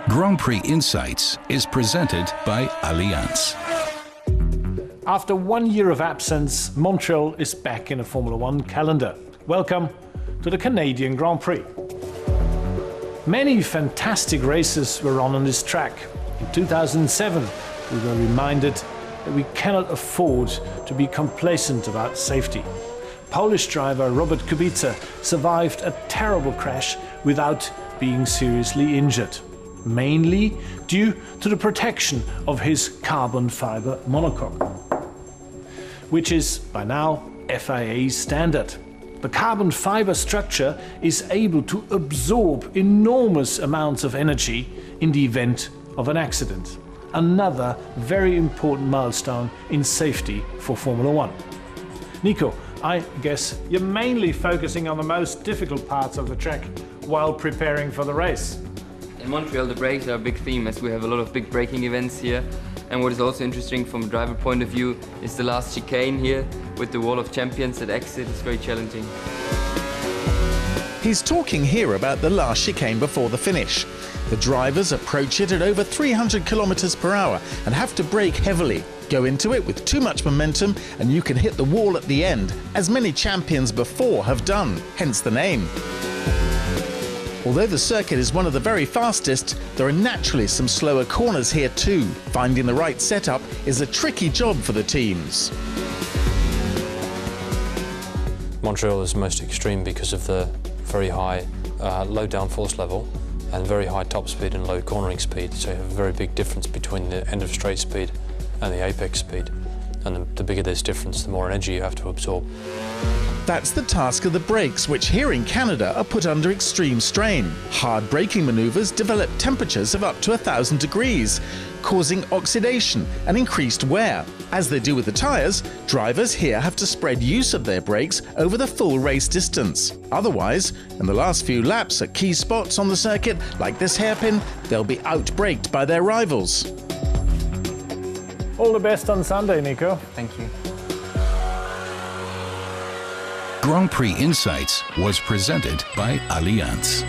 Grand Prix Insights is presented by Allianz. After 1 year of absence, Montreal is back in the Formula One calendar. Welcome to the Canadian Grand Prix. Many fantastic races were on this track. In 2007, we were reminded that we cannot afford to be complacent about safety. Polish driver Robert Kubica survived a terrible crash without being seriously injured, mainly due to the protection of his carbon fiber monocoque, which is by now FIA standard. The carbon fiber structure is able to absorb enormous amounts of energy in the event of an accident. Another very important milestone in safety for Formula One. Nico, I guess you're mainly focusing on the most difficult parts of the track while preparing for the race. In Montreal, the brakes are a big theme as we have a lot of big braking events here. And what is also interesting from a driver point of view is the last chicane here with the wall of champions at exit. It's very challenging. He's talking here about the last chicane before the finish. The drivers approach it at over 300 kilometers per hour and have to brake heavily. Go into it with too much momentum and you can hit the wall at the end, as many champions before have done, hence the name. Although the circuit is one of the very fastest, there are naturally some slower corners here too. Finding the right setup is a tricky job for the teams. Montreal is most extreme because of the very high low downforce level and very high top speed and low cornering speed, so you have a very big difference between the end of straight speed and the apex speed. And the bigger this difference, the more energy you have to absorb. That's the task of the brakes, which here in Canada are put under extreme strain. Hard braking maneuvers develop temperatures of up to 1,000 degrees, causing oxidation and increased wear. As they do with the tyres, drivers here have to spread use of their brakes over the full race distance. Otherwise, in the last few laps at key spots on the circuit, like this hairpin, they'll be out-braked by their rivals. All the best on Sunday, Nico. Thank you. Grand Prix Insights was presented by Allianz.